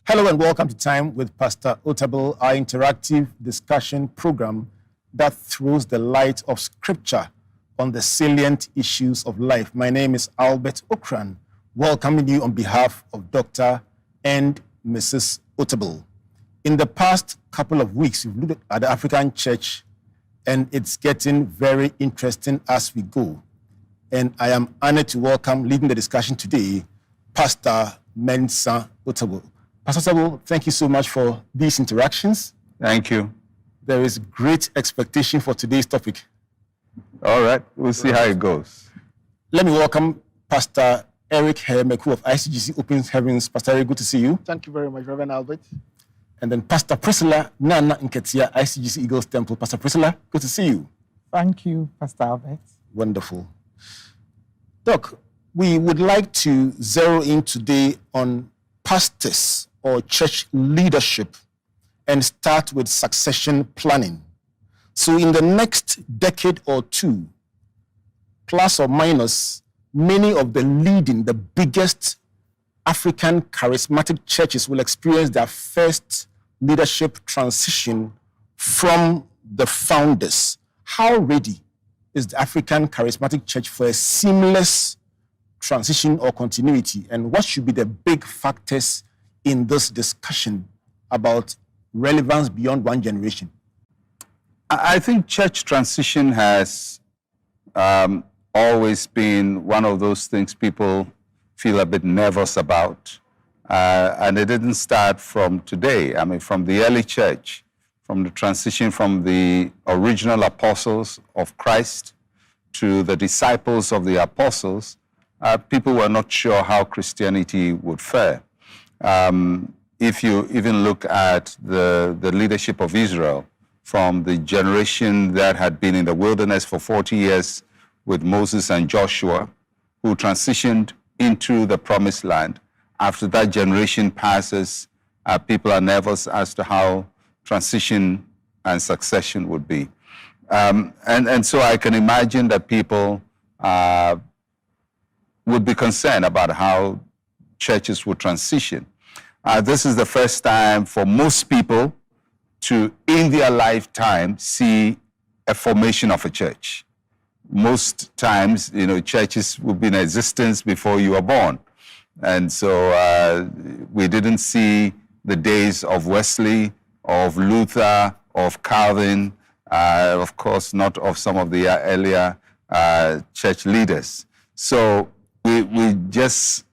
Hello and welcome to Time with Pastor Otabil, our interactive discussion program that throws the light of Scripture on the salient issues of life. My name is Albert Okran, welcoming you on behalf of Dr. and Mrs. Otabil. In the past couple of weeks, we've looked at the African church, and it's getting very interesting as we go. And I am honored to welcome, leading the discussion today, Pastor Mensa Otabil. Pastor Otabil, thank you so much for these interactions. Thank you. There is great expectation for today's topic. All right, we'll see how it goes. Let me welcome Pastor Eric Hermeku of ICGC Open Heavens. Pastor Eric, good to see you. Thank you very much, Reverend Albert. And then Pastor Priscilla Nana Nketia, ICGC Eagles Temple. Pastor Priscilla, good to see you. Thank you, Pastor Albert. Wonderful. Doc, we would like to zero in today on pastors or church leadership and start with succession planning. So in the next decade or two, plus or minus, many of the biggest African charismatic churches will experience their first leadership transition from the founders. How ready is the African charismatic church for a seamless transition or continuity? And what should be the big factors in this discussion about relevance beyond one generation? I think church transition has always been one of those things people feel a bit nervous about. And it didn't start from today. I mean, from the early church, from the transition from the original apostles of Christ to the disciples of the apostles, people were not sure how Christianity would fare. If you even look at the leadership of Israel, from the generation that had been in the wilderness for 40 years with Moses and Joshua, who transitioned into the promised land. After that generation passes, people are nervous as to how transition and succession would be. And so I can imagine that people would be concerned about how churches would transition. This is the first time for most people to, in their lifetime, see a formation of a church. Most times, churches will be in existence before you are born. And so we didn't see the days of Wesley, of Luther, of Calvin, of course, not of some of the earlier church leaders. So we just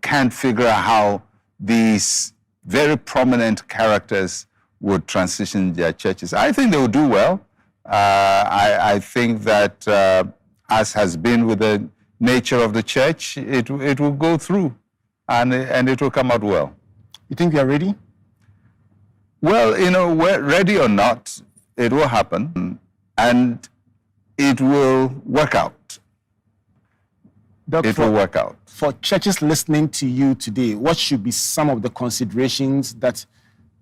can't figure out how these very prominent characters would transition their churches. I think they will do well. I think that, as has been with the nature of the church, it will go through and it will come out well. You think we are ready? Well, ready or not, it will happen and it will work out. It will work out. For churches listening to you today, what should be some of the considerations that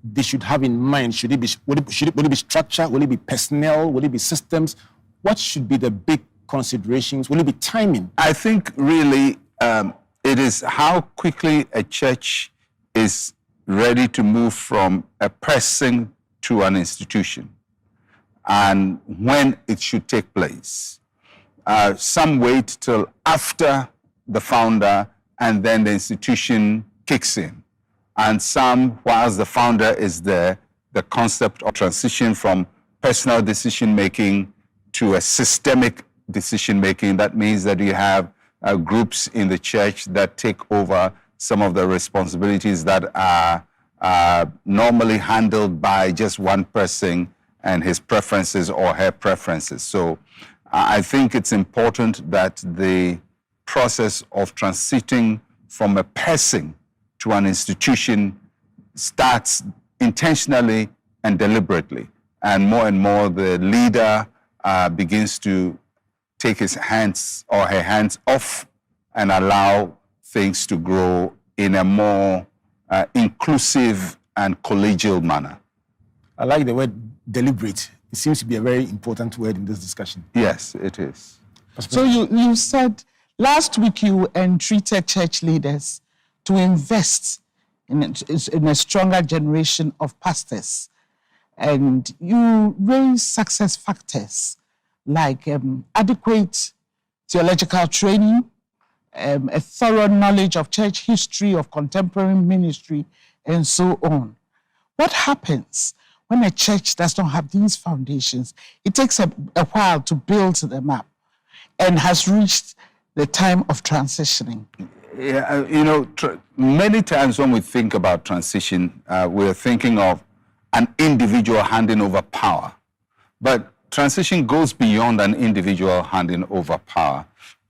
they should have in mind? Will it be structure? Will it be personnel? Will it be systems? What should be the big considerations? Will it be timing? I think really it is how quickly a church is ready to move from a person to an institution and when it should take place. Some wait till after the founder and then the institution kicks in. And some, whilst the founder is there, the concept of transition from personal decision-making to a systemic decision-making. That means that you have groups in the church that take over some of the responsibilities that are normally handled by just one person and his preferences or her preferences. So I think it's important that the process of transiting from a person to an institution starts intentionally and deliberately. And more the leader begins to take his hands or her hands off and allow things to grow in a more inclusive and collegial manner. I like the word deliberate. It seems to be a very important word in this discussion. Yes, it is. So you said last week you entreated church leaders to invest in a stronger generation of pastors. And you raise success factors like adequate theological training, a thorough knowledge of church history, of contemporary ministry, and so on. What happens when a church does not have these foundations? It takes a while to build them up and has reached the time of transitioning. Yeah, many times when we think about transition, we're thinking of an individual handing over power. But transition goes beyond an individual handing over power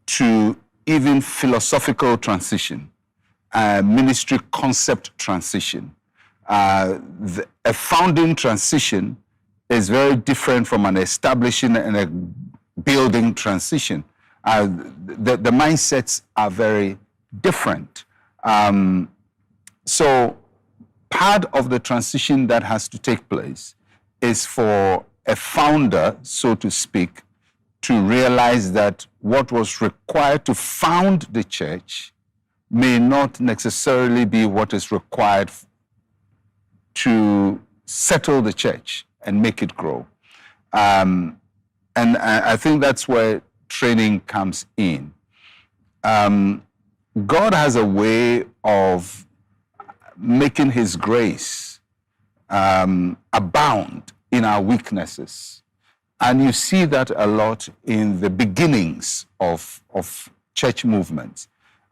to even philosophical transition, ministry concept transition. A founding transition is very different from an establishing and a building transition. The mindsets are very different. So part of the transition that has to take place is for a founder, so to speak, to realize that what was required to found the church may not necessarily be what is required to settle the church and make it grow. And I think that's where training comes in. God has a way of making his grace abound in our weaknesses. And you see that a lot in the beginnings of church movements.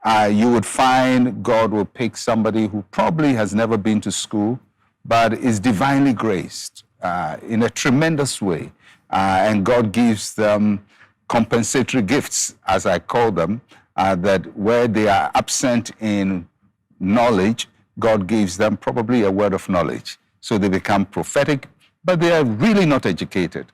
You would find God will pick somebody who probably has never been to school, but is divinely graced in a tremendous way. And God gives them compensatory gifts, as I call them, that where they are absent in knowledge, God gives them probably a word of knowledge. So they become prophetic, but they are really not educated.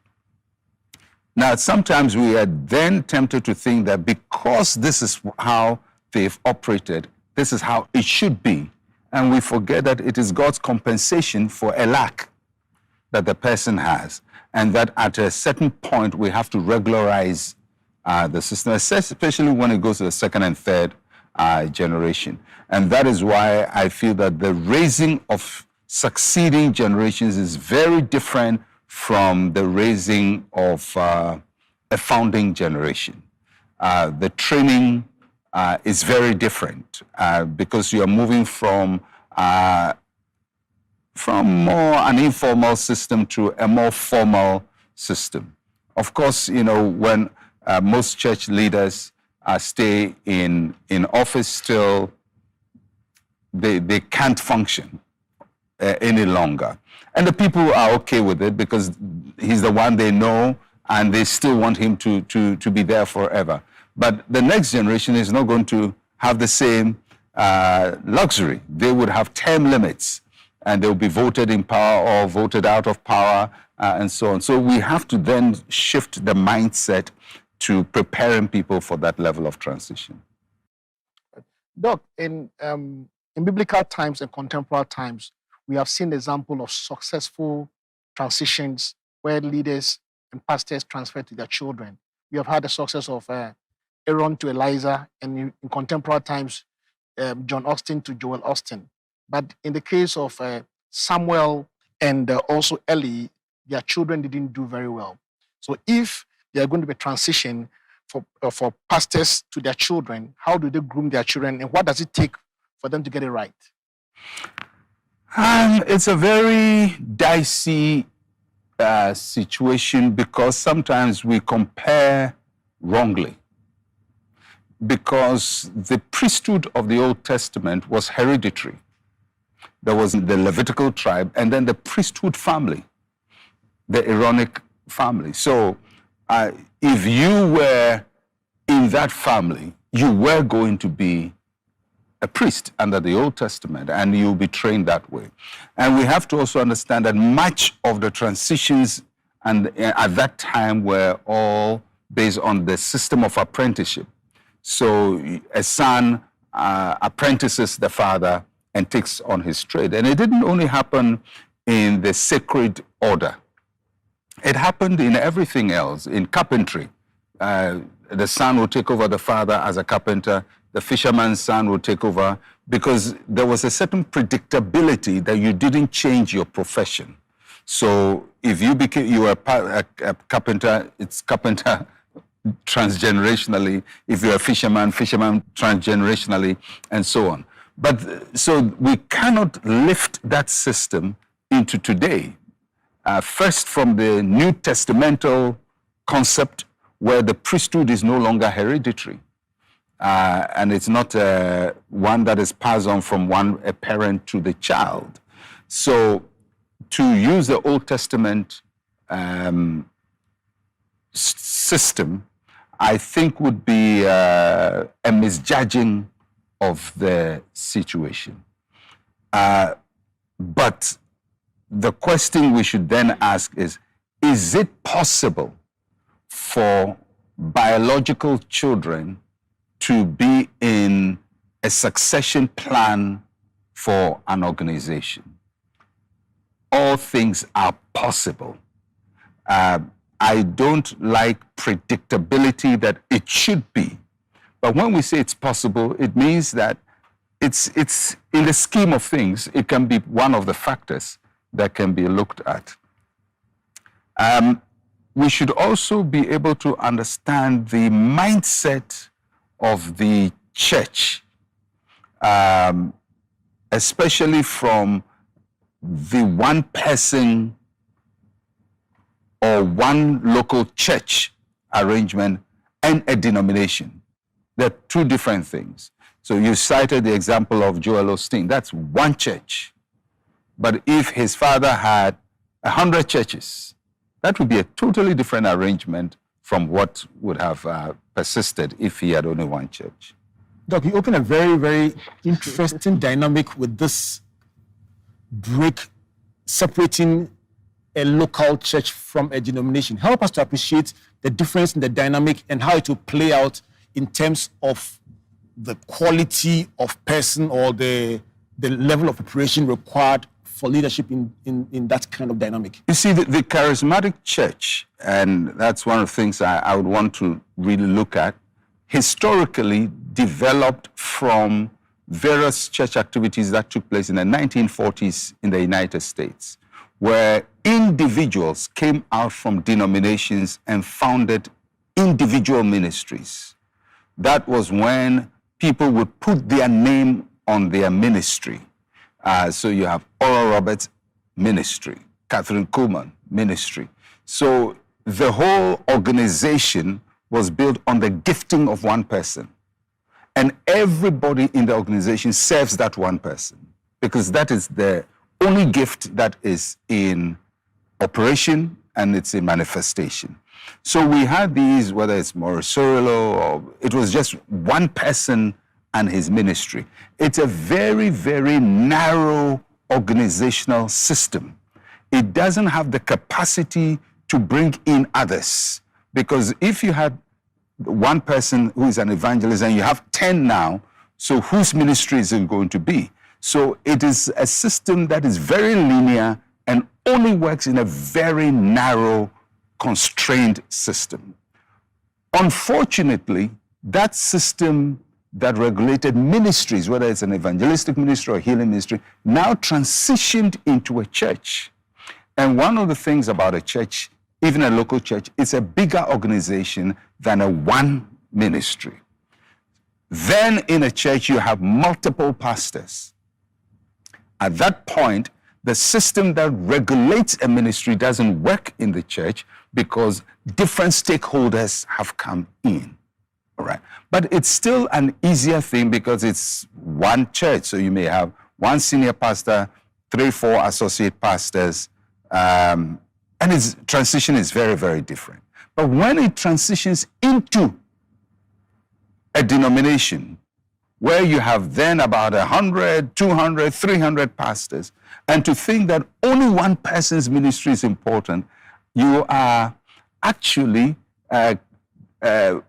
Now, sometimes we are then tempted to think that because this is how they've operated, this is how it should be. And we forget that it is God's compensation for a lack that the person has. And that at a certain point, we have to regularize the system, especially when it goes to the second and third generation. And that is why I feel that the raising of succeeding generations is very different from the raising of a founding generation. The training is very different because you are moving from more an informal system to a more formal system. Of course, when most church leaders stay in office still, they can't function any longer. And the people are okay with it because he's the one they know and they still want him to be there forever. But the next generation is not going to have the same luxury. They would have term limits and they'll be voted in power or voted out of power and so on. So we have to then shift the mindset to preparing people for that level of transition. Doc, in biblical times and contemporary times, we have seen example of successful transitions where leaders and pastors transfer to their children. We have had the success of Aaron to Eliza, and in contemporary times, John Austin to Joel Austin. But in the case of Samuel and also Eli, their children didn't do very well. So if they are going to be transition for pastors to their children, how do they groom their children, and what does it take for them to get it right? It's a very dicey situation because sometimes we compare wrongly. Because the priesthood of the Old Testament was hereditary. There was the Levitical tribe and then the priesthood family, the Aaronic family. So if you were in that family, you were going to be a priest under the Old Testament, and you'll be trained that way. And we have to also understand that much of the transitions at that time were all based on the system of apprenticeship. So a son apprentices the father and takes on his trade. And it didn't only happen in the sacred order. It happened in everything else, in carpentry. The son will take over the father as a carpenter, the fisherman's son will take over, because there was a certain predictability that you didn't change your profession. So if you were a carpenter, it's carpenter transgenerationally. If you're a fisherman, fisherman transgenerationally, and so on. But so we cannot lift that system into today. First, from the New Testamental concept, where the priesthood is no longer hereditary. And it's not one that is passed on from a parent to the child. So to use the Old Testament system, I think would be a misjudging of the situation. But the question we should then ask is it possible for biological children to be in a succession plan for an organization? All things are possible. I don't like predictability that it should be. But when we say it's possible, it means that it's in the scheme of things, it can be one of the factors that can be looked at. We should also be able to understand the mindset of the church, especially from the one person or one local church arrangement and a denomination. They're two different things. So you cited the example of Joel Osteen. That's one church. But if his father had 100 churches, that would be a totally different arrangement from what would have persisted if he had only one church. Doc, you open a very, very interesting dynamic with this break separating a local church from a denomination. Help us to appreciate the difference in the dynamic and how it will play out in terms of the quality of person or the level of preparation required for leadership in that kind of dynamic. You see, the charismatic church, and that's one of the things I would want to really look at, historically developed from various church activities that took place in the 1940s in the United States, where individuals came out from denominations and founded individual ministries. That was when people would put their name on their ministry. So you have Oral Roberts ministry, Catherine Kuhlman ministry. So the whole organization was built on the gifting of one person. And everybody in the organization serves that one person, because that is the only gift that is in operation and it's in manifestation. So we had these, whether it's Maurice Sorilo or it was just one person and his ministry. It's a very, very narrow organizational system. It doesn't have the capacity to bring in others, because if you had one person who is an evangelist and you have 10 now, so whose ministry is it going to be? So it is a system that is very linear and only works in a very narrow, constrained system. Unfortunately, that system that regulated ministries, whether it's an evangelistic ministry or a healing ministry, now transitioned into a church. And one of the things about a church, even a local church, it's a bigger organization than a one ministry. Then in a church, you have multiple pastors. At that point, the system that regulates a ministry doesn't work in the church because different stakeholders have come in. All right. But it's still an easier thing because it's one church. So you may have one senior pastor, 3, 4 associate pastors, and its transition is very, very different. But when it transitions into a denomination where you have then about 100, 200, 300 pastors, and to think that only one person's ministry is important, you are actually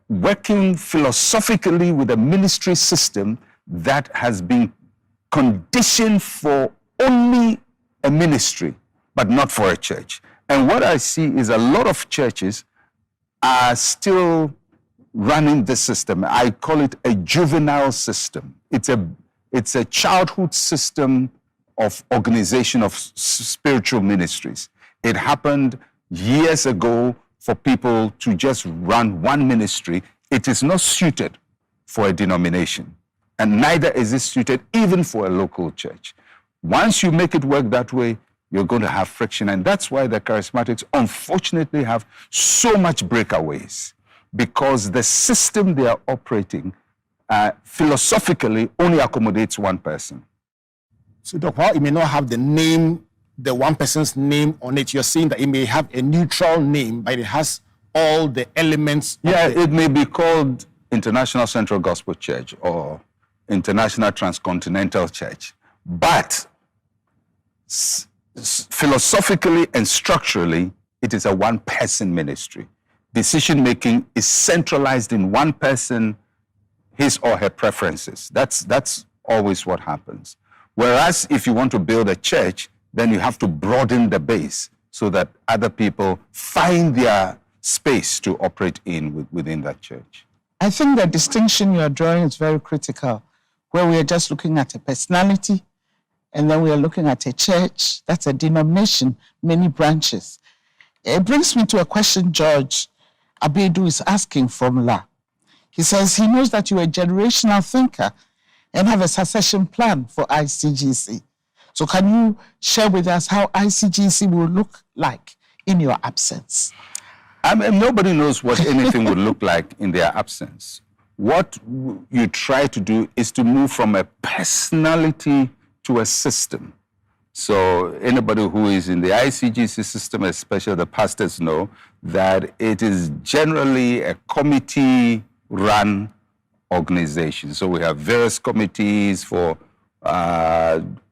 working philosophically with a ministry system that has been conditioned for only a ministry, but not for a church. And what I see is a lot of churches are still running this system. I call it a juvenile system. It's a childhood system of organization of spiritual ministries. It happened years ago for people to just run one ministry. It is not suited for a denomination, and neither is it suited even for a local church. Once you make it work that way, you're going to have friction, and that's why the charismatics unfortunately have so much breakaways, because the system they are operating philosophically only accommodates one person. So, Doc, while it may not have the name, the one person's name on it, you're saying that it may have a neutral name, but it has all the elements. Yeah, it may be called International Central Gospel Church or International Transcontinental Church, but philosophically and structurally, it is a one-person ministry. Decision-making is centralized in one person, his or her preferences. That's always what happens. Whereas if you want to build a church, then you have to broaden the base so that other people find their space to operate within that church. I think the distinction you are drawing is very critical, where we are just looking at a personality, and then we are looking at a church. That's a denomination, many branches. It brings me to a question George Abedu is asking from La. He says he knows that you're a generational thinker and have a succession plan for ICGC. So can you share with us how ICGC will look like in your absence? I mean, nobody knows what anything would look like in their absence. What you try to do is to move from a personality to a system. So anybody who is in the ICGC system, especially the pastors, know that it is generally a committee-run organization. So we have various committees for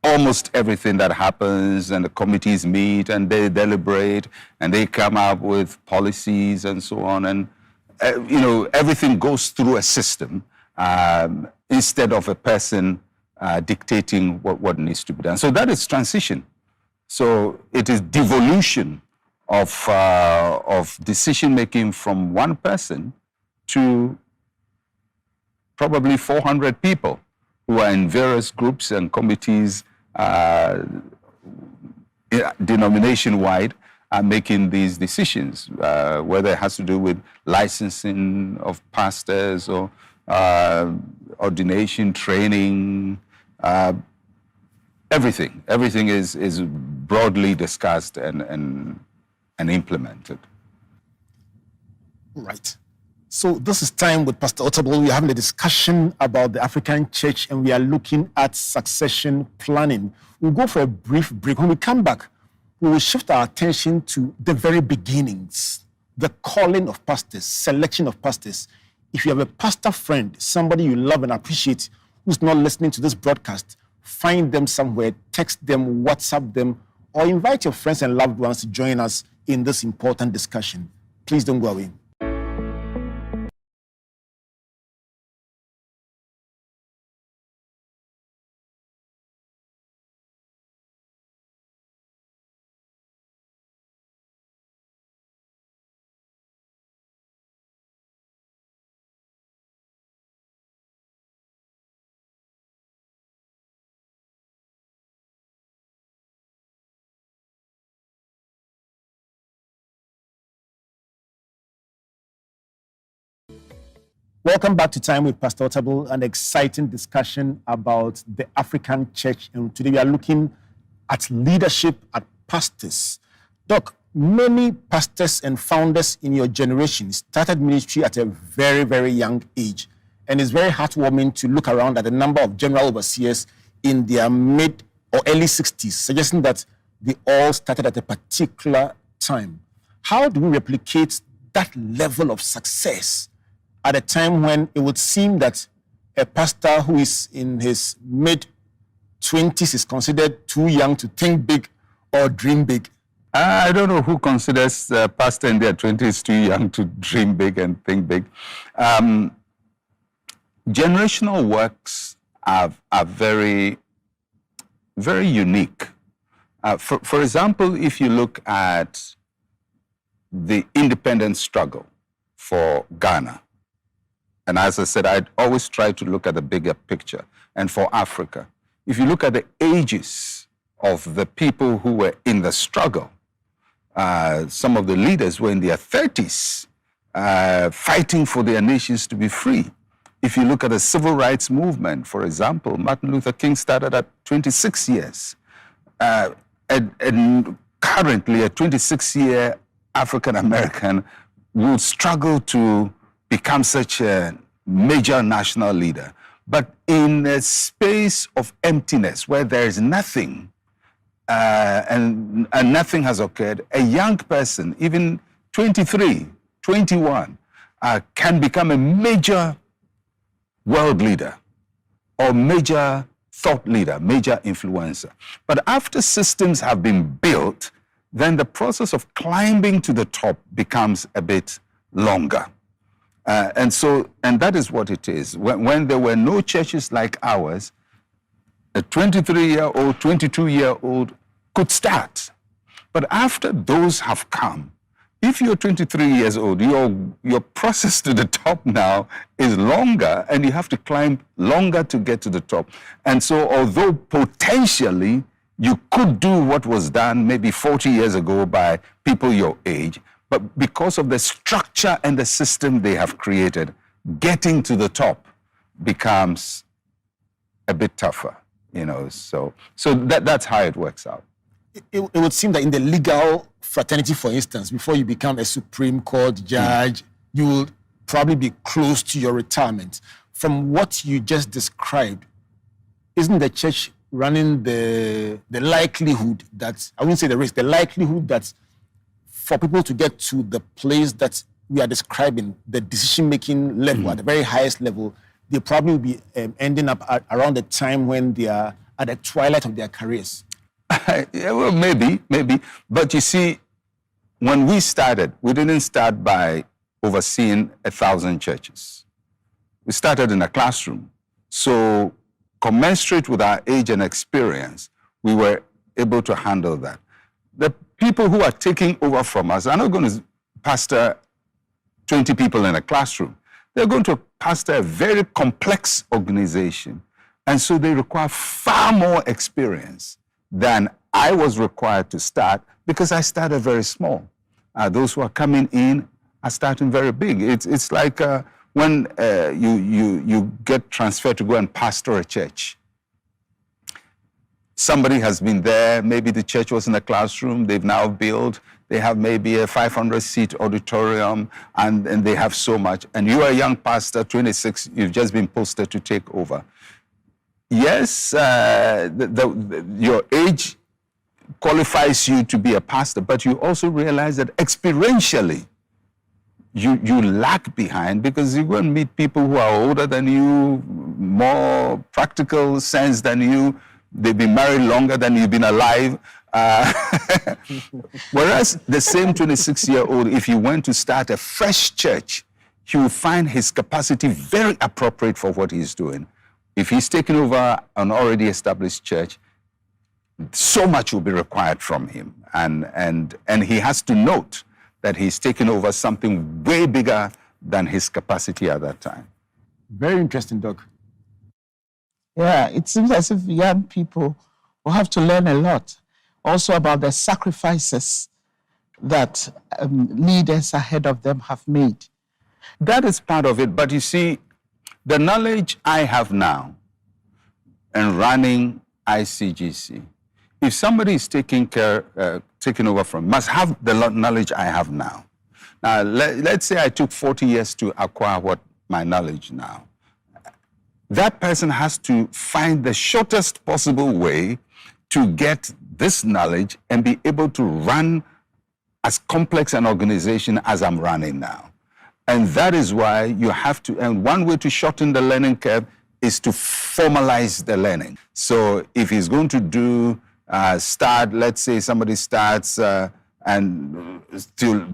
almost everything that happens, and the committees meet and they deliberate and they come up with policies and so on. And everything goes through a system instead of a person dictating what needs to be done. So that is transition. So it is devolution of decision making from one person to probably 400 people who are in various groups and committees, denomination-wide, are making these decisions, whether it has to do with licensing of pastors or ordination, training, everything. Everything is broadly discussed and implemented. Right. So this is time with Pastor Otabil. We're having a discussion about the African church, and we are looking at succession planning. We'll go for a brief break. When we come back, we will shift our attention to the very beginnings, the calling of pastors, selection of pastors. If you have a pastor friend, somebody you love and appreciate, who's not listening to this broadcast, find them somewhere, text them, WhatsApp them, or invite your friends and loved ones to join us in this important discussion. Please don't go away. Welcome back to Time with Pastor Otabil, an exciting discussion about the African church. And today we are looking at leadership, at pastors. Doc, many pastors and founders in your generation started ministry at a very, very young age. And it's very heartwarming to look around at the number of general overseers in their mid or early 60s, suggesting that they all started at a particular time. How do we replicate that level of success at a time when it would seem that a pastor who is in his mid-20s is considered too young to think big or dream big? I don't know who considers a pastor in their 20s too young to dream big and think big. Generational works are very, very unique. For example, if you look at the independence struggle for Ghana, And as I said, I always try to look at the bigger picture. And for Africa, if you look at the ages of the people who were in the struggle, some of the leaders were in their 30s, fighting for their nations to be free. If you look at the civil rights movement, for example, Martin Luther King started at 26 years. And currently, a 26-year African-American would struggle to become such a major national leader. But in a space of emptiness where there is nothing, and nothing has occurred, a young person, even 23, 21, can become a major world leader or major thought leader, major influencer. But after systems have been built, then the process of climbing to the top becomes a bit longer. And that is what it is. When there were no churches like ours, a 23-year-old, 22-year-old could start. But after those have come, if you're 23 years old, your process to the top now is longer, and you have to climb longer to get to the top. And so although potentially you could do what was done maybe 40 years ago by people your age, but because of the structure and the system they have created, getting to the top becomes a bit tougher, you know. So that's how it works out. It would seem that in the legal fraternity, for instance, before you become a Supreme Court judge, you will probably be close to your retirement. From what you just described, isn't the church running the likelihood that, I wouldn't say the risk, the likelihood that for people to get to the place that we are describing, the decision-making level, at the very highest level, they probably will be ending up around the time when they are at the twilight of their careers? Yeah, well, maybe. But you see, when we started, we didn't start by overseeing 1,000 churches. We started in a classroom. So commensurate with our age and experience, we were able to handle that. The people who are taking over from us are not going to pastor 20 people in a classroom. They're going to pastor a very complex organization. And so they require far more experience than I was required to start, because I started very small. Those who are coming in are starting very big. It's like when you get transferred to go and pastor a church. Somebody has been there, maybe the church was in a classroom, they've now built, they have maybe a 500-seat auditorium, and they have so much. And you are a young pastor, 26, you've just been posted to take over. Yes, your age qualifies you to be a pastor, but you also realize that experientially, you lag behind, because you go and meet people who are older than you, more practical sense than you, they've been married longer than you've been alive. Whereas the same 26-year-old, if he went to start a fresh church, he will find his capacity very appropriate for what he's doing. If he's taken over an already established church, so much will be required from him. And he has to note that he's taken over something way bigger than his capacity at that time. Very interesting, Doc. Yeah, it seems as if young people will have to learn a lot also about the sacrifices that leaders ahead of them have made. That is part of it. But you see, the knowledge I have now in running ICGC, if somebody is taking over from, must have the knowledge I have now. Now, let's say I took 40 years to acquire my knowledge now. That person has to find the shortest possible way to get this knowledge and be able to run as complex an organization as I'm running now. And that is why you have to, and one way to shorten the learning curve is to formalize the learning. So if he's going to do, let's say somebody starts and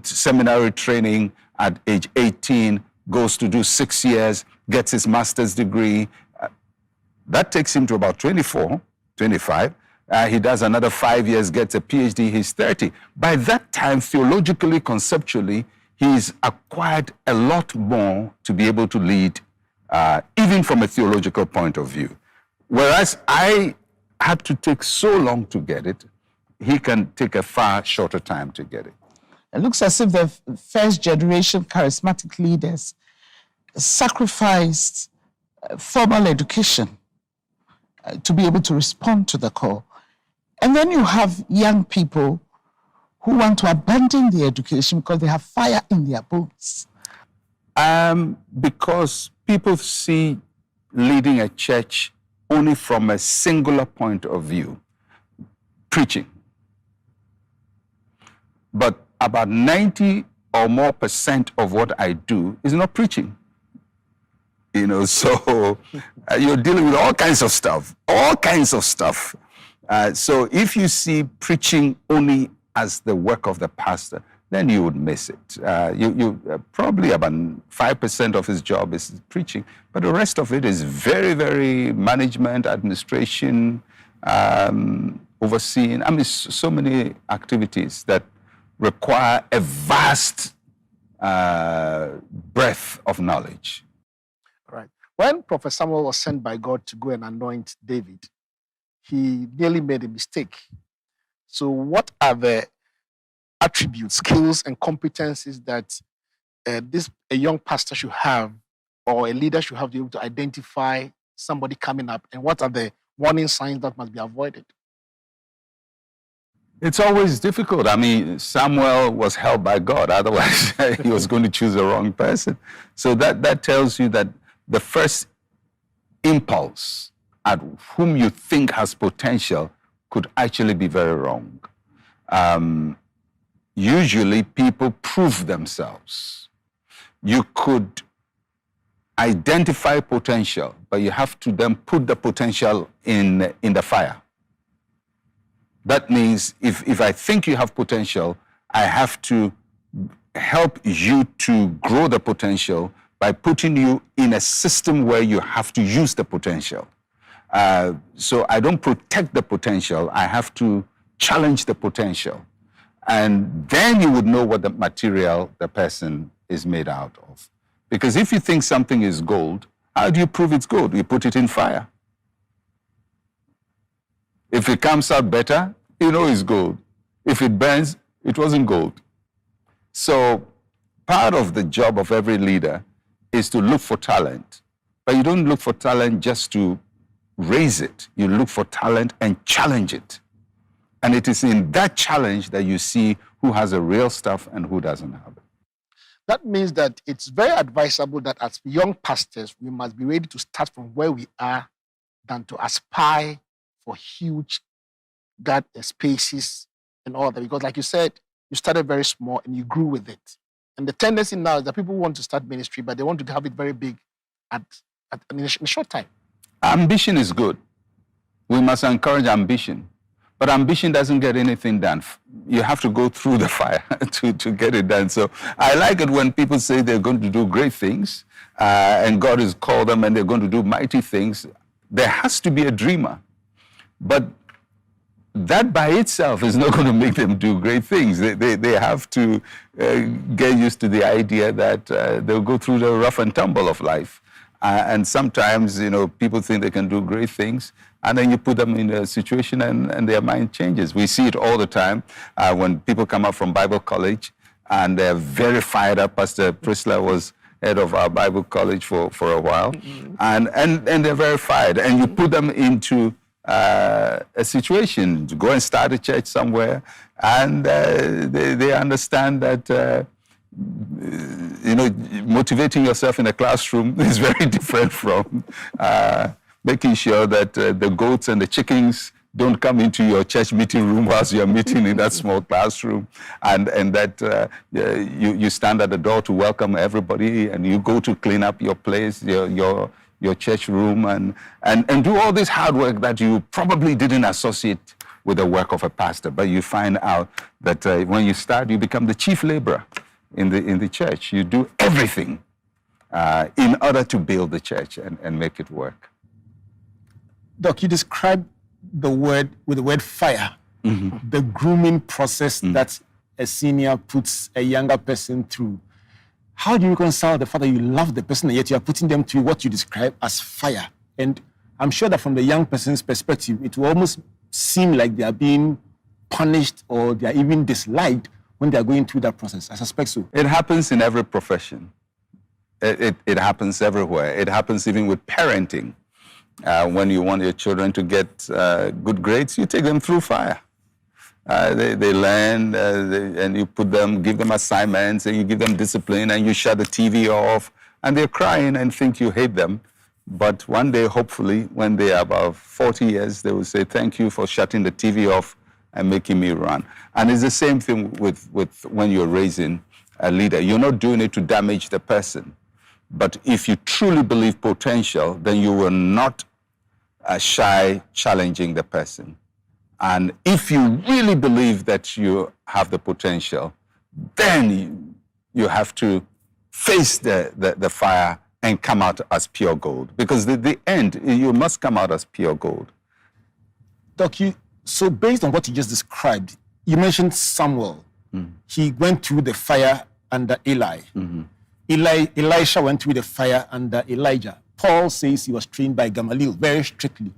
seminary training at age 18, goes to do 6 years, gets his master's degree. That takes him to about 24, 25. He does another 5 years, gets a PhD, he's 30. By that time, theologically, conceptually, he's acquired a lot more to be able to lead even from a theological point of view. Whereas I had to take so long to get it, he can take a far shorter time to get it. It looks as if the first generation charismatic leaders sacrificed formal education to be able to respond to the call. And then you have young people who want to abandon the education because they have fire in their bones. Because people see leading a church only from a singular point of view, preaching. But about 90% or more of what I do is not preaching. So you're dealing with all kinds of stuff. So if you see preaching only as the work of the pastor, then you would miss it. You probably about 5% of his job is preaching, but the rest of it is very, very management, administration, overseeing. I mean, so many activities that require a vast breadth of knowledge. Right. When Prophet Samuel was sent by God to go and anoint David, he nearly made a mistake. So what are the attributes, skills, and competencies that a young pastor should have, or a leader should have to be able to identify somebody coming up, and what are the warning signs that must be avoided? It's always difficult. I mean, Samuel was held by God, otherwise he was going to choose the wrong person. So that tells you that the first impulse at whom you think has potential could actually be very wrong. Usually people prove themselves. You could identify potential, but you have to then put the potential in the fire. That means if I think you have potential, I have to help you to grow the potential by putting you in a system where you have to use the potential. So I don't protect the potential, I have to challenge the potential. And then you would know what the material the person is made out of. Because if you think something is gold, how do you prove it's gold? You put it in fire. If it comes out better, you know it's gold. If it burns, it wasn't gold. So part of the job of every leader is to look for talent. But you don't look for talent just to raise it. You look for talent and challenge it. And it is in that challenge that you see who has the real stuff and who doesn't have it. That means that it's very advisable that as young pastors, we must be ready to start from where we are than to aspire for huge spaces and all that. Because like you said, you started very small and you grew with it. And the tendency now is that people want to start ministry, but they want to have it very big in a short time. Ambition is good. We must encourage ambition. But ambition doesn't get anything done. You have to go through the fire to get it done. So I like it when people say they're going to do great things and God has called them and they're going to do mighty things. There has to be a dreamer. But that by itself is not going to make them do great things. They have to get used to the idea that they'll go through the rough and tumble of life. And sometimes, people think they can do great things, and then you put them in a situation and their mind changes. We see it all the time when people come up from Bible college and they're very fired up. Pastor Priscilla was head of our Bible college for a while, and they're very fired. And you put them into a situation to go and start a church somewhere, and they understand that motivating yourself in a classroom is very different from making sure that the goats and the chickens don't come into your church meeting room whilst you're meeting in that small classroom, and that you stand at the door to welcome everybody, and you go to clean up your place, your church room, and do all this hard work that you probably didn't associate with the work of a pastor. But you find out that when you start, you become the chief laborer in the church. You do everything in order to build the church and make it work. Doc, you described the word fire, the grooming process that a senior puts a younger person through. How do you reconcile the fact that you love the person and yet you are putting them through what you describe as fire? And I'm sure that from the young person's perspective, it will almost seem like they are being punished or they are even disliked when they are going through that process. I suspect so. It happens in every profession. It happens everywhere. It happens even with parenting. When you want your children to get good grades, you take them through fire. They learn, and you give them assignments, and you give them discipline, and you shut the TV off, and they're crying and think you hate them. But one day, hopefully, when they are about 40 years, they will say, thank you for shutting the TV off and making me run. And it's the same thing with when you're raising a leader. You're not doing it to damage the person. But if you truly believe potential, then you will not shy challenging the person. And if you really believe that you have the potential, then you have to face the fire and come out as pure gold. Because the end, you must come out as pure gold. Doc, so based on what you just described, you mentioned Samuel. He went through the fire under Eli. Elisha went through the fire under Elijah. Paul says he was trained by Gamaliel very strictly.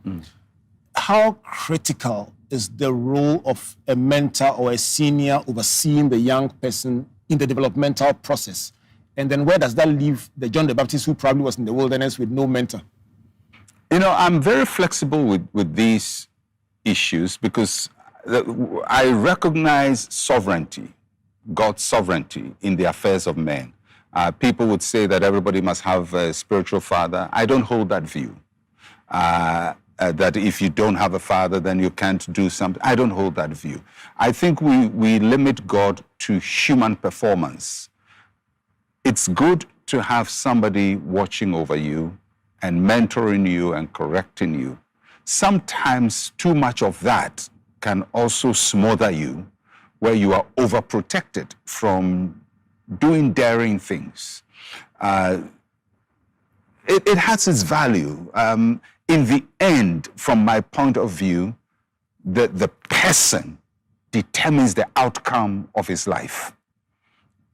How critical is the role of a mentor or a senior overseeing the young person in the developmental process? And then where does that leave the John the Baptist who probably was in the wilderness with no mentor? You know, I'm very flexible with these issues because I recognize sovereignty, God's sovereignty in the affairs of men. People would say that everybody must have a spiritual father. I don't hold that view. That if you don't have a father, then you can't do something. I don't hold that view. I think we limit God to human performance. It's good to have somebody watching over you and mentoring you and correcting you. Sometimes too much of that can also smother you, where you are overprotected from doing daring things. It has its value. In the end, from my point of view, the person determines the outcome of his life.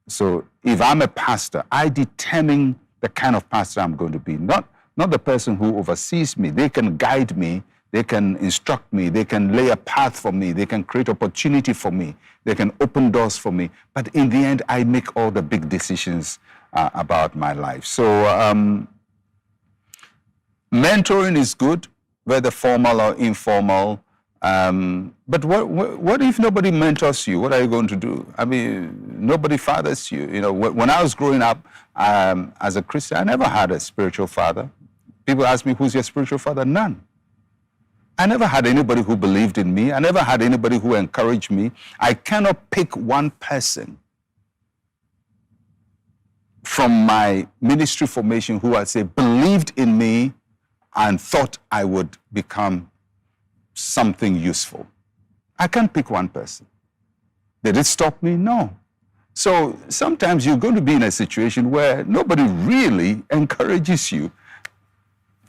So if I'm a pastor, I determine the kind of pastor I'm going to be, not the person who oversees me. They can guide me, they can instruct me, they can lay a path for me, they can create opportunity for me, they can open doors for me. But in the end, I make all the big decisions about my life. So mentoring is good, whether formal or informal. But what if nobody mentors you? What are you going to do? I mean, nobody fathers you. You know, when I was growing up as a Christian, I never had a spiritual father. People ask me, who's your spiritual father? None. I never had anybody who believed in me. I never had anybody who encouraged me. I cannot pick one person from my ministry formation who I'd say believed in me and thought I would become something useful. I can't pick one person. Did it stop me? No. So sometimes you're going to be in a situation where nobody really encourages you.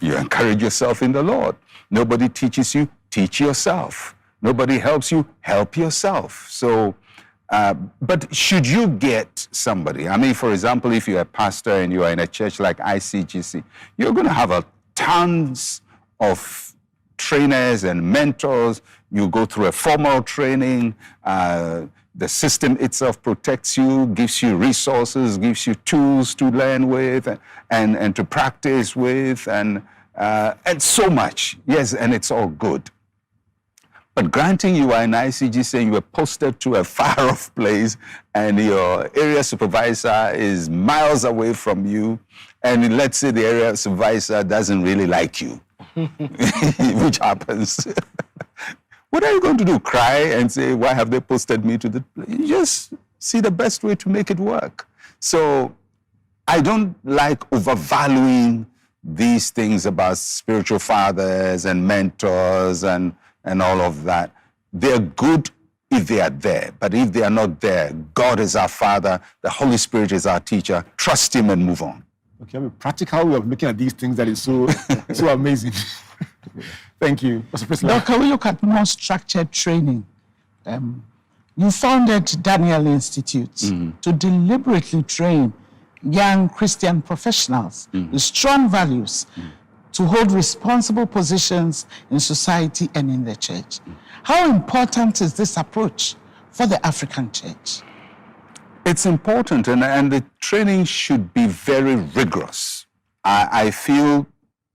You encourage yourself in the Lord. Nobody teaches you, teach yourself. Nobody helps you, help yourself. So, but should you get somebody, I mean, for example, if you're a pastor and you are in a church like ICGC, you're going to have tons of trainers and mentors. You go through a formal training. The system itself protects you, gives you resources, gives you tools to learn with and to practice with, and so much. Yes, and it's all good. But granting you are in ICGC and you were posted to a far-off place and your area supervisor is miles away from you, and let's say the area supervisor doesn't really like you, which happens. What are you going to do? Cry and say, why have they posted me to the place? You just see the best way to make it work. So I don't like overvaluing these things about spiritual fathers and mentors and all of that. They're good if they are there, but if they are not there, God is our Father, the Holy Spirit is our teacher. Trust Him and move on. Okay, I mean, practical way of looking at these things that is so amazing. Thank you. Now, can we look at more structured training? You founded Daniel Institute to deliberately train young Christian professionals with strong values to hold responsible positions in society and in the church. How important is this approach for the African church? It's important, and the training should be very rigorous. I feel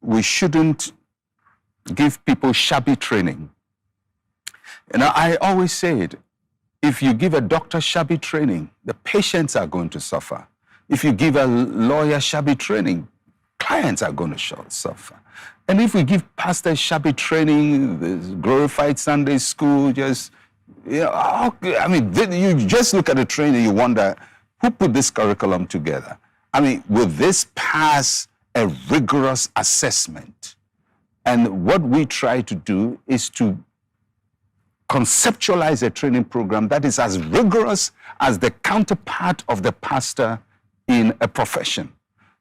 we shouldn't give people shabby training. I always say it, if you give a doctor shabby training, the patients are going to suffer. If you give a lawyer shabby training, clients are going to suffer. And if we give pastors shabby training, this glorified Sunday school, just, you just look at the training, you wonder, who put this curriculum together? Will this pass a rigorous assessment? And what we try to do is to conceptualize a training program that is as rigorous as the counterpart of the pastor in a profession.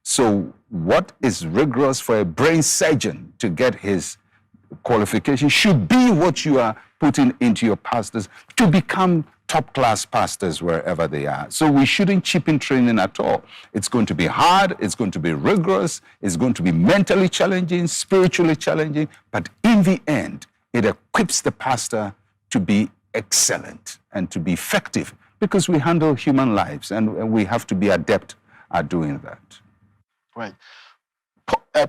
So what is rigorous for a brain surgeon to get his qualification should be what you are putting into your pastors to become top-class pastors wherever they are. So we shouldn't cheapen training at all. It's going to be hard, it's going to be rigorous, it's going to be mentally challenging, spiritually challenging, but in the end, it equips the pastor to be excellent and to be effective, because we handle human lives and we have to be adept at doing that. Right.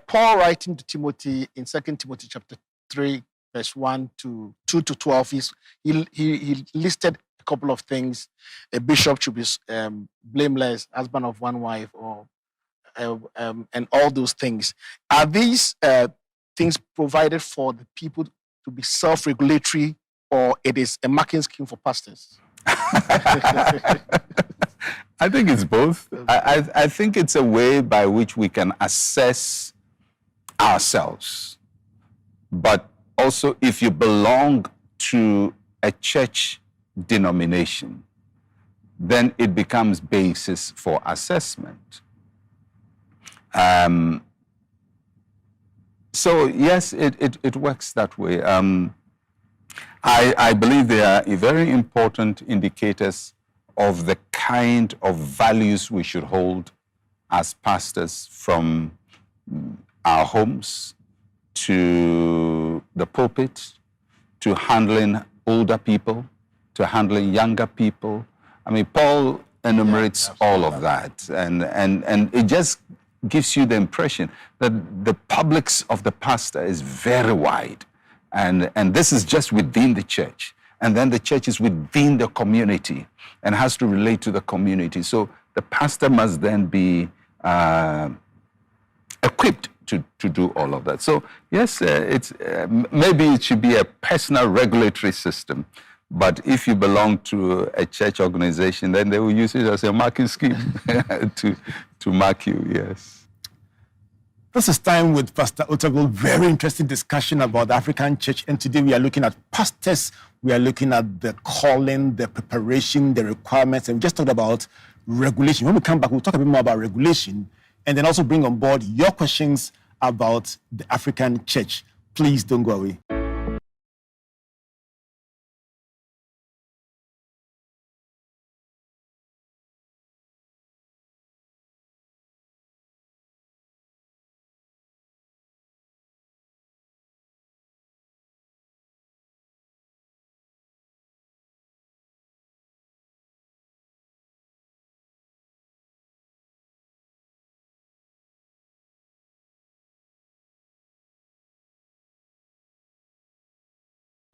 Paul writing to Timothy in 2 Timothy chapter 3, verse 1 to 2 to 12, he listed a couple of things. A bishop should be blameless, husband of one wife, or and all those things. Are these things provided for the people to be self-regulatory, or it is a marking scheme for pastors? I think it's both. I think it's a way by which we can assess ourselves. But also, if you belong to a church denomination, then it becomes basis for assessment. So yes, it works that way. I believe they are very important indicators of the kind of values we should hold as pastors, from our homes to the pulpit, to handling older people, to handling younger people. Paul enumerates all of that, and it just gives you the impression that the publics of the pastor is very wide, and this is just within the church. And then the church is within the community and has to relate to the community. So the pastor must then be equipped to do all of that. So yes, it's maybe it should be a personal regulatory system. But if you belong to a church organization, then they will use it as a marking scheme to mark you, yes. This is Time with Pastor Otabil. Very interesting discussion about the African church. And today we are looking at pastors. We are looking at the calling, the preparation, the requirements. And we just talked about regulation. When we come back, we'll talk a bit more about regulation and then also bring on board your questions about the African church. Please don't go away.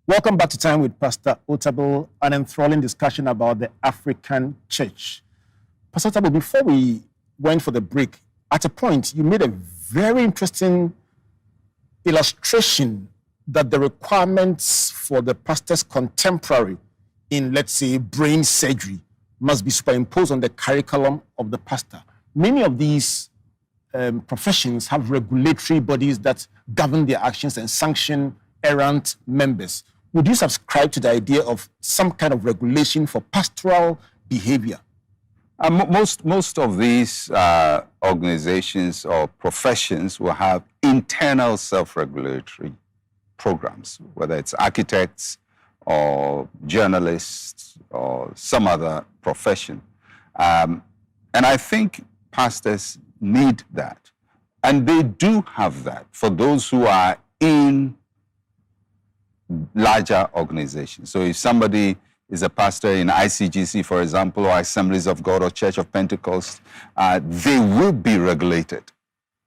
Welcome back to Time with Pastor Otabil, an enthralling discussion about the African church. Pastor Otabil, before we went for the break, at a point you made a very interesting illustration that the requirements for the pastor's contemporary in, let's say, brain surgery must be superimposed on the curriculum of the pastor. Many of these professions have regulatory bodies that govern their actions and sanction errant members. Would you subscribe to the idea of some kind of regulation for pastoral behavior? Most of these organizations or professions will have internal self-regulatory programs, whether it's architects or journalists or some other profession. And I think pastors need that. And they do have that for those who are in larger organizations. So if somebody is a pastor in ICGC, for example, or Assemblies of God or Church of Pentecost, they will be regulated.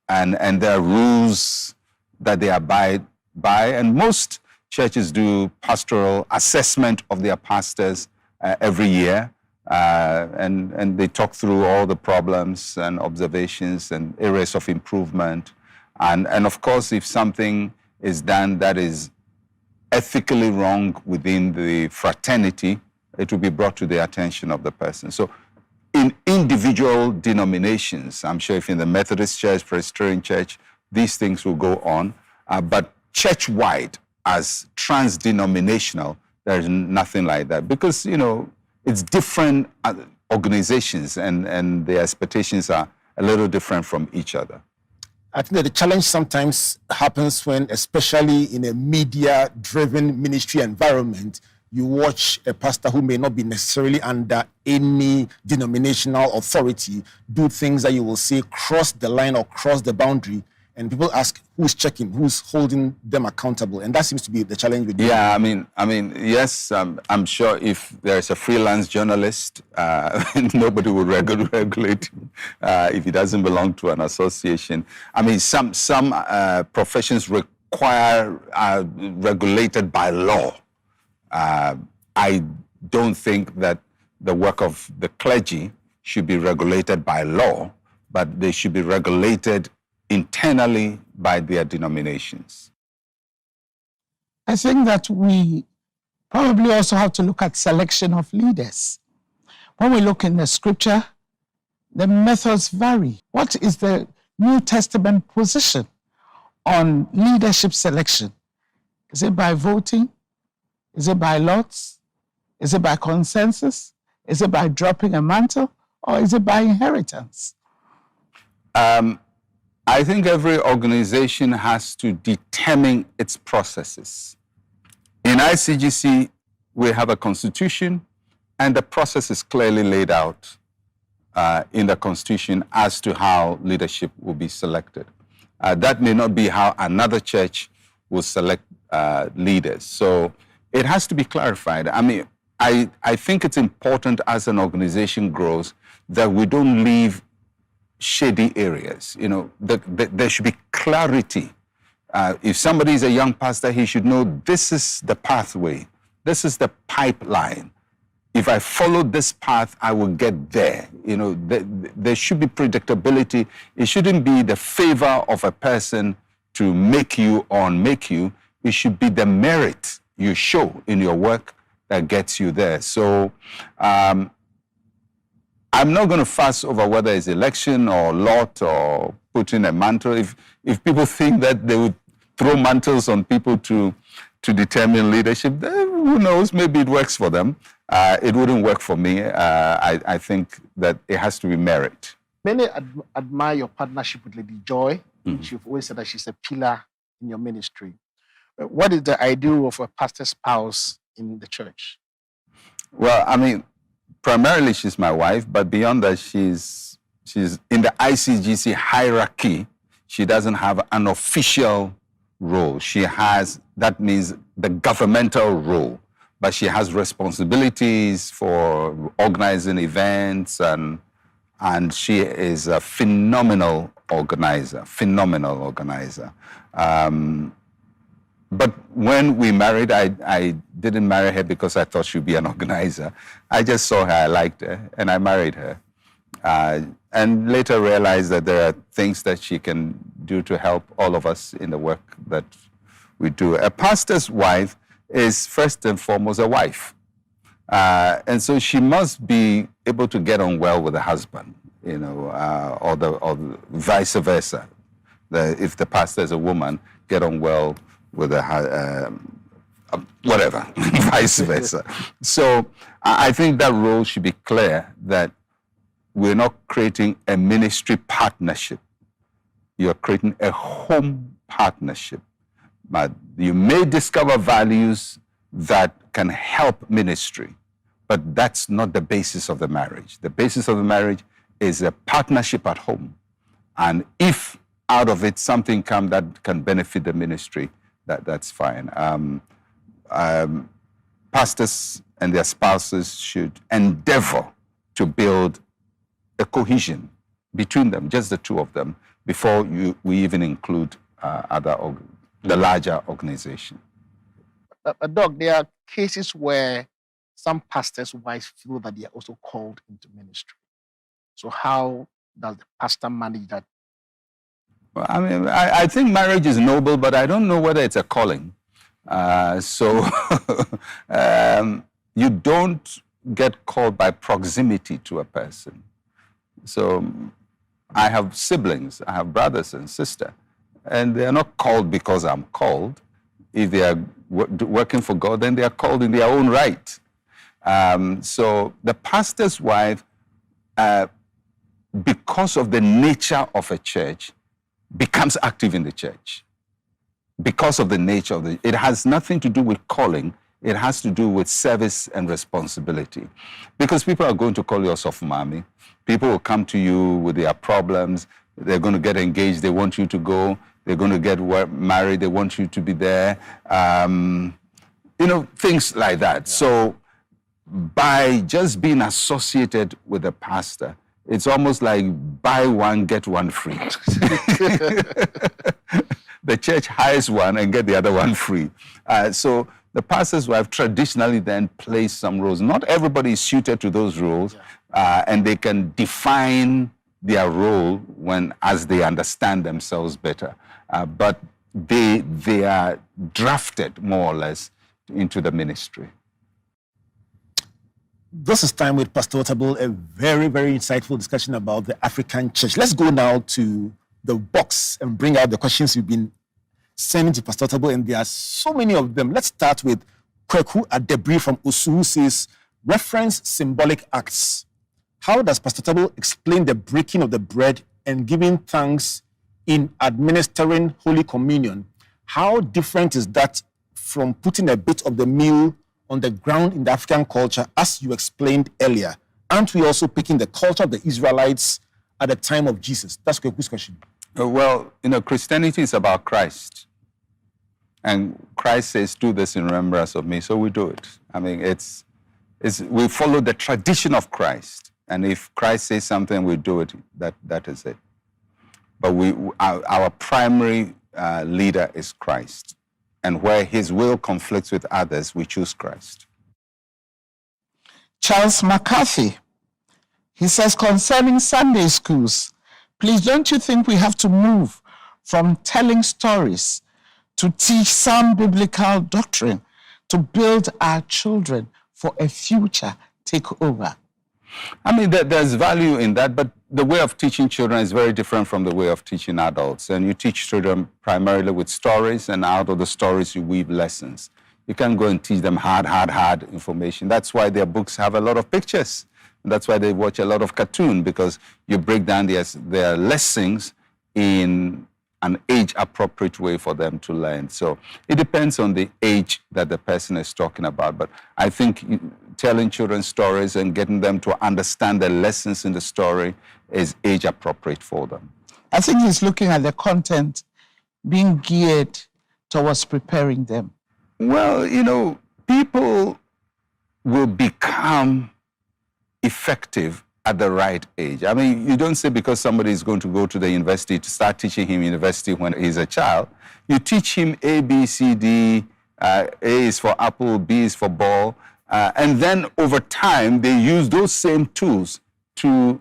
And there are rules that they abide by. And most churches do pastoral assessment of their pastors every year. And they talk through all the problems and observations and areas of improvement. And of course, if something is done that is ethically wrong within the fraternity, it will be brought to the attention of the person. So in individual denominations, I'm sure if in the Methodist Church, Presbyterian Church, these things will go on. But church-wide, as trans-denominational, there's nothing like that. Because, you know, it's different organizations and the expectations are a little different from each other. I think that the challenge sometimes happens when, especially in a media-driven ministry environment, you watch a pastor who may not be necessarily under any denominational authority do things that you will say cross the line or cross the boundary, and people ask who's checking, who's holding them accountable, and that seems to be the challenge with you. Yeah, I mean, yes, I'm sure if there's a freelance journalist, nobody will regulate him if he doesn't belong to an association. I mean, some professions require regulated by law. I don't think that the work of the clergy should be regulated by law, but they should be regulated internally by their denominations. I think that we probably also have to look at selection of leaders. When we look in the scripture, the methods vary. What is the New Testament position on leadership selection? Is it by voting? Is it by lots? Is it by consensus? Is it by dropping a mantle? Or is it by inheritance? I think every organization has to determine its processes. In ICGC, we have a constitution, and the process is clearly laid out in the constitution as to how leadership will be selected. That may not be how another church will select leaders. So it has to be clarified. I mean, I think it's important as an organization grows that we don't leave shady areas. You know, there should be clarity. If somebody is a young pastor, he should know this is the pathway. This is the pipeline. If I follow this path, I will get there. You know, there should be predictability. It shouldn't be the favor of a person to make you or unmake you. It should be the merit you show in your work that gets you there. So I'm not going to fuss over whether it's election or lot or putting a mantle. If people think that they would throw mantles on people to determine leadership, then who knows, maybe it works for them. It wouldn't work for me. I think that it has to be merit. Many admire your partnership with Lady Joy. You've always said that she's a pillar in your ministry. What is the ideal of a pastor's spouse in the church? Well, I mean, primarily she's my wife, but beyond that, she's in the ICGC hierarchy. She doesn't have an official role. She has, that means the governmental role, but she has responsibilities for organizing events, and she is a phenomenal organizer. But when we married, I didn't marry her because I thought she'd be an organizer. I just saw her, I liked her, and I married her. And later realized that there are things that she can do to help all of us in the work that we do. A pastor's wife is first and foremost a wife. And so she must be able to get on well with the husband, you know, or the vice versa. If the pastor is a woman, get on well with whatever, vice versa. So I think that role should be clear, that we're not creating a ministry partnership. You're creating a home partnership. But you may discover values that can help ministry, but that's not the basis of the marriage. The basis of the marriage is a partnership at home. And if out of it something comes that can benefit the ministry, that's fine. Pastors and their spouses should endeavor to build a cohesion between them, just the two of them, before we even include the larger organization. Doc, there are cases where some pastors' wives feel that they are also called into ministry. So how does the pastor manage that? Well, I mean, I think marriage is noble, but I don't know whether it's a calling. You don't get called by proximity to a person. So I have siblings, I have brothers and sisters, and they are not called because I'm called. If they are working for God, then they are called in their own right. So the pastor's wife, because of the nature of a church, becomes active in the church. Because of the nature of it has nothing to do with calling. It has to do with service and responsibility. Because people are going to call you a soft mommy. People will come to you with their problems. They're going to get engaged. They want you to go. They're going to get married. They want you to be there. Things like that. Yeah. So by just being associated with a pastor, it's almost like buy one, get one free. The church hires one and get the other one free. So the pastor's wife traditionally then plays some roles. Not everybody is suited to those roles, and they can define their role as they understand themselves better. But they are drafted more or less into the ministry. This is Time with Pastor Otabil, a very, very insightful discussion about the African church. Let's go now to the box and bring out the questions you've been sending to Pastor Otabil, and there are so many of them. Let's start with Kweku Adebri from Osu, who says, reference symbolic acts. How does Pastor Otabil explain the breaking of the bread and giving thanks in administering Holy Communion? How different is that from putting a bit of the meal on the ground in the African culture, as you explained earlier? Aren't we also picking the culture of the Israelites at the time of Jesus? That's Kweku's question. Well, Christianity is about Christ. And Christ says, do this in remembrance of me, so we do it. I mean, we follow the tradition of Christ. And if Christ says something, we do it. That is it. But our primary leader is Christ. And where his will conflicts with others, we choose Christ. Charles McCarthy, he says, concerning Sunday schools, please, don't you think we have to move from telling stories to teach some biblical doctrine to build our children for a future takeover? I mean, there's value in that, but the way of teaching children is very different from the way of teaching adults. And you teach children primarily with stories, and out of the stories you weave lessons. You can't go and teach them hard information. That's why their books have a lot of pictures. And that's why they watch a lot of cartoon, because you break down their lessons in an age-appropriate way for them to learn. So it depends on the age that the person is talking about. But I think telling children stories and getting them to understand the lessons in the story is age-appropriate for them. I think he's looking at the content being geared towards preparing them. Well, people will become effective at the right age. I mean, you don't say because somebody is going to go to the university to start teaching him university when he's a child. You teach him A, B, C, D. A is for apple, B is for ball. And then over time, they use those same tools to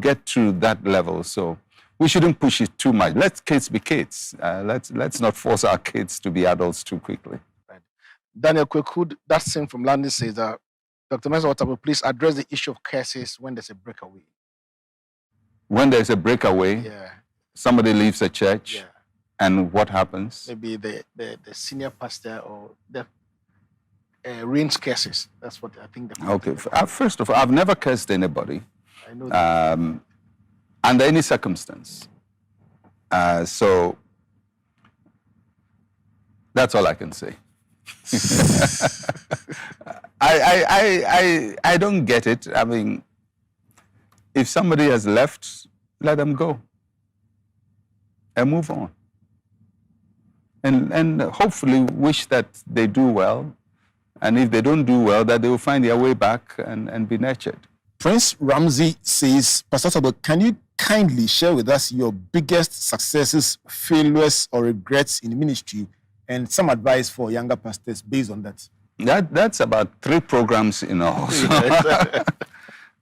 get to that level. So we shouldn't push it too much. Let kids be kids. Let's not force our kids to be adults too quickly. Right. Daniel Kweku, that thing from London says that Dr. Mensa Otabil, please address the issue of curses when there's a breakaway. When there's a breakaway, somebody leaves a church, and what happens? Maybe the senior pastor or the rains curses. That's what I think. Okay. First of all, I've never cursed anybody. I know that. Under any circumstance. So that's all I can say. I don't get it. I mean, if somebody has left, let them go and move on. And hopefully wish that they do well. And if they don't do well, that they will find their way back and be nurtured. Prince Ramsey says, Pastor Otabil, can you kindly share with us your biggest successes, failures, or regrets in ministry, and some advice for younger pastors based on that? That's about 3 programs in all.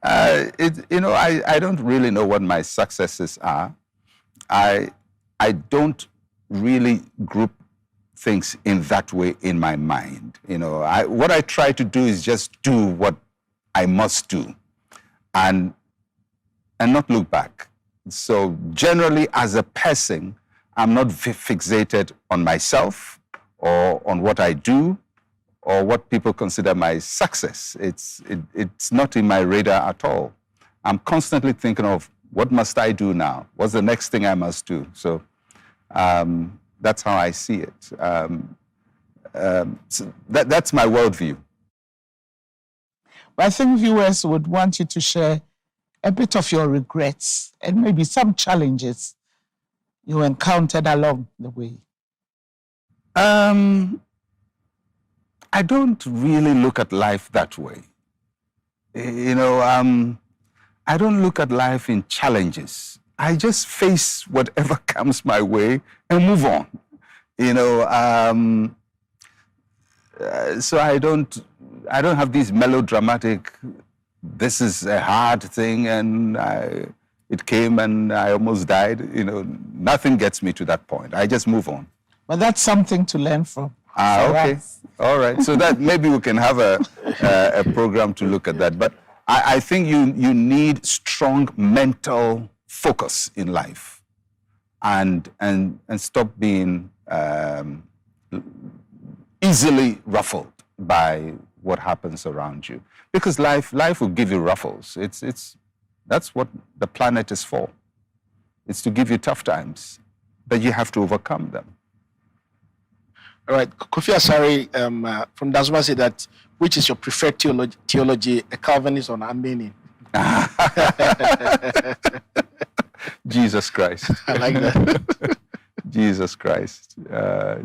I don't really know what my successes are. I don't really group things in that way in my mind. What I try to do is just do what I must do and not look back. So generally, as a person, I'm not fixated on myself or on what I do or what people consider my success. It's not in my radar at all. I'm constantly thinking of what must I do now? What's the next thing I must do? So that's how I see it. So that's my worldview. But I think viewers would want you to share a bit of your regrets and maybe some challenges you encountered along the way. I don't really look at life that way. I don't look at life in challenges. I just face whatever comes my way and move on. So I don't have these melodramatic, this is a hard thing and it came and I almost died. Nothing gets me to that point. I just move on. But that's something to learn from. Okay. All right. So that maybe we can have a program to look at that. But I think you need strong mental focus in life and stop being easily ruffled by what happens around you. Because life will give you ruffles. That's what the planet is for. It's to give you tough times, but you have to overcome them. All right, Kofi Asare from Dasma said that, which is your preferred theology, a Calvinist or an Arminian? Jesus Christ. I like that. Jesus Christ. I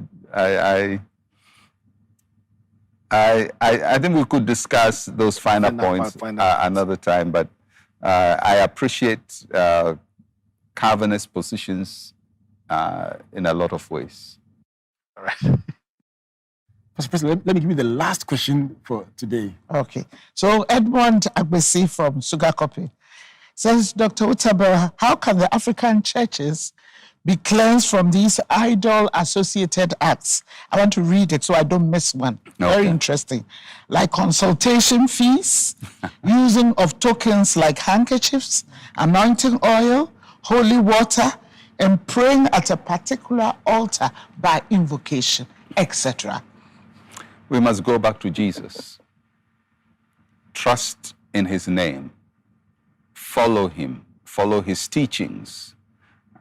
think we could discuss those finer points another time, but I appreciate Calvinist positions in a lot of ways. All right. Pastor President, let me give you the last question for today. Okay. So Edmond Agbesi from Sugarcopy says, Dr. Otabil, how can the African churches be cleansed from these idol-associated acts? I want to read it so I don't miss one. Okay. Very interesting. Like consultation fees, using of tokens like handkerchiefs, anointing oil, holy water, and praying at a particular altar by invocation, etc. We must go back to Jesus. Trust in his name. Follow him. Follow his teachings.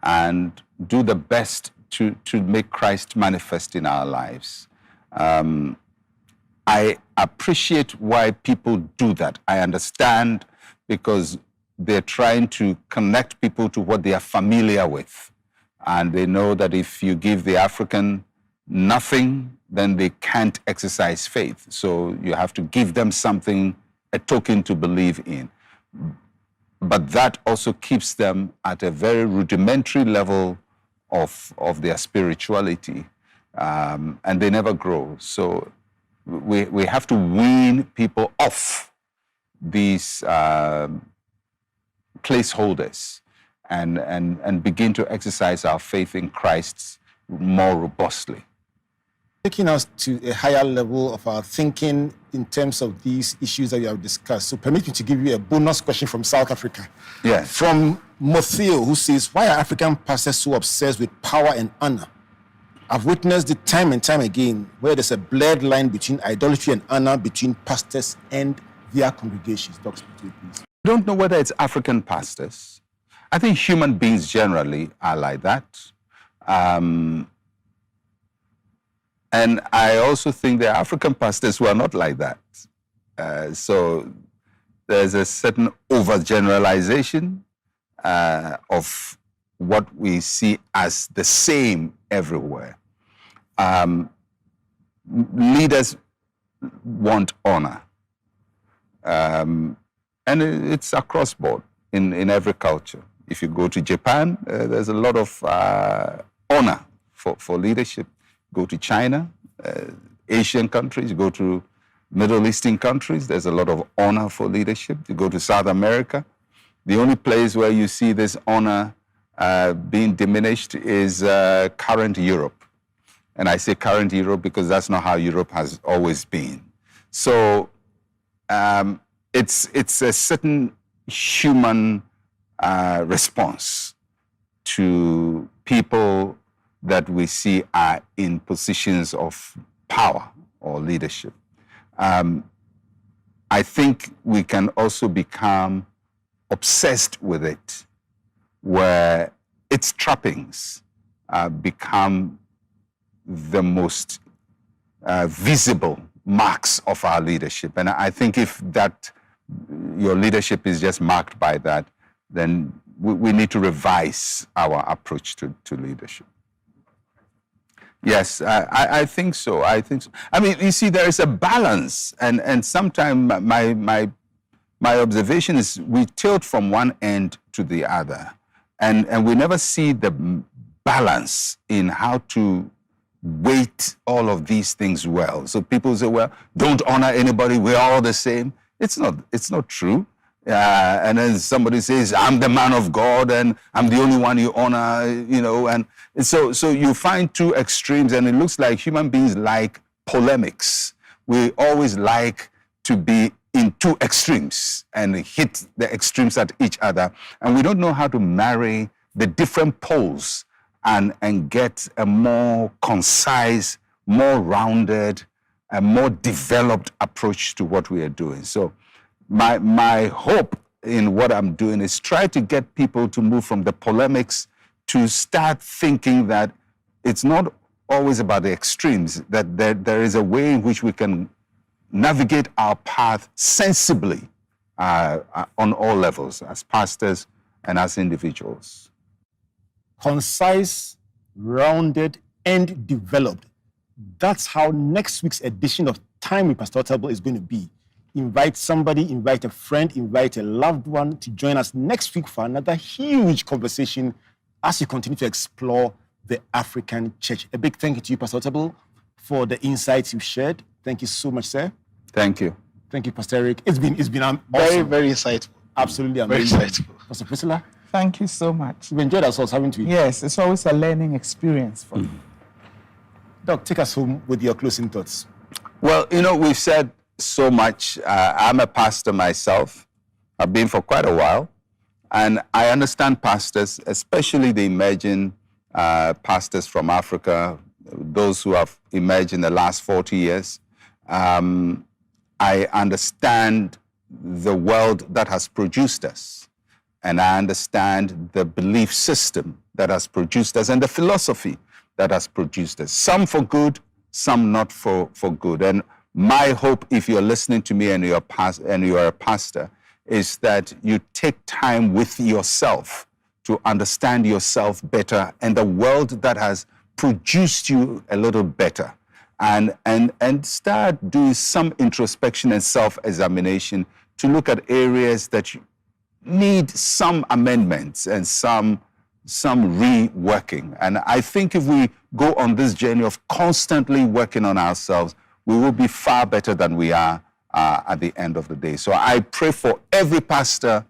And do the best to make Christ manifest in our lives. I appreciate why people do that. I understand, because they're trying to connect people to what they are familiar with. And they know that if you give the African nothing, then they can't exercise faith. So you have to give them something, a token to believe in. But that also keeps them at a very rudimentary level of their spirituality, and they never grow. So we have to wean people off these placeholders and begin to exercise our faith in Christ more robustly. Taking us to a higher level of our thinking in terms of these issues that we have discussed. So permit me to give you a bonus question from South Africa. Yes. From Motheo, who says, why are African pastors so obsessed with power and honor? I've witnessed it time and time again where there's a blurred line between idolatry and honor between pastors and their congregations. Dr. Pt.3, please. I don't know whether it's African pastors. I think human beings generally are like that. And I also think there are African pastors who are not like that. So there's a certain overgeneralization of what we see as the same everywhere. Leaders want honor. And it's across board in every culture. If you go to Japan, there's a lot of honor for leadership. Go to China, Asian countries, go to Middle Eastern countries, there's a lot of honor for leadership. You go to South America, the only place where you see this honor being diminished is current Europe. And I say current Europe because that's not how Europe has always been. So it's a certain human response to people that we see are in positions of power or leadership. I think we can also become obsessed with it, where its trappings become the most visible marks of our leadership. And I think if that your leadership is just marked by that, then we need to revise our approach to leadership. Yes, I think so. I think so. I mean, you see, there is a balance, and sometimes my observation is we tilt from one end to the other, and we never see the balance in how to weight all of these things well. So people say, well, don't honor anybody, we're all the same. It's not true. And then somebody says, I'm the man of God and I'm the only one you honor, you know. And so you find two extremes, and it looks like human beings like polemics. We always like to be in two extremes and hit the extremes at each other. And we don't know how to marry the different poles and get a more concise, more rounded, a more developed approach to what we are doing. So my hope in what I'm doing is try to get people to move from the polemics to start thinking that it's not always about the extremes, that there is a way in which we can navigate our path sensibly on all levels, as pastors and as individuals. Concise, rounded, and developed. That's how next week's edition of Time with Pastor Otabil is going to be. Invite somebody, invite a friend, invite a loved one to join us next week for another huge conversation as we continue to explore the African church. A big thank you to you, Pastor Otabil, for the insights you've shared. Thank you so much, sir. Thank you. Thank you, Pastor Eric. It's been awesome. Very, very insightful. Absolutely amazing. Very insightful. Pastor Priscilla, Thank you so much. we've enjoyed ourselves, haven't we? Yes, it's always a learning experience for me. Doc, take us home with your closing thoughts. Well, you know, we've said so much. I'm a pastor myself. I've been for quite a while. And I understand pastors, especially the emerging pastors from Africa, those who have emerged in the last 40 years. I understand the world that has produced us. And I understand the belief system that has produced us and the philosophy that has produced us. Some for good, some not for good. And my hope, if you're listening to me and you're a pastor, is that you take time with yourself to understand yourself better and the world that has produced you a little better, and start doing some introspection and self-examination to look at areas that need some amendments and some reworking. And I think if we go on this journey of constantly working on ourselves, we will be far better than we are at the end of the day. So I pray for every pastor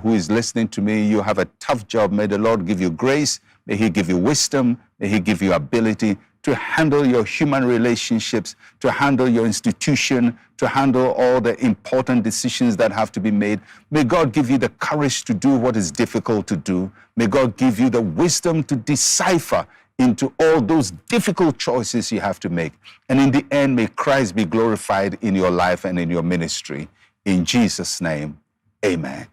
who is listening to me. You have a tough job. May the Lord give you grace. May He give you wisdom. May He give you ability to handle your human relationships, to handle your institution, to handle all the important decisions that have to be made. May God give you the courage to do what is difficult to do. May God give you the wisdom to decipher into all those difficult choices you have to make. And in the end, may Christ be glorified in your life and in your ministry. In Jesus' name, amen.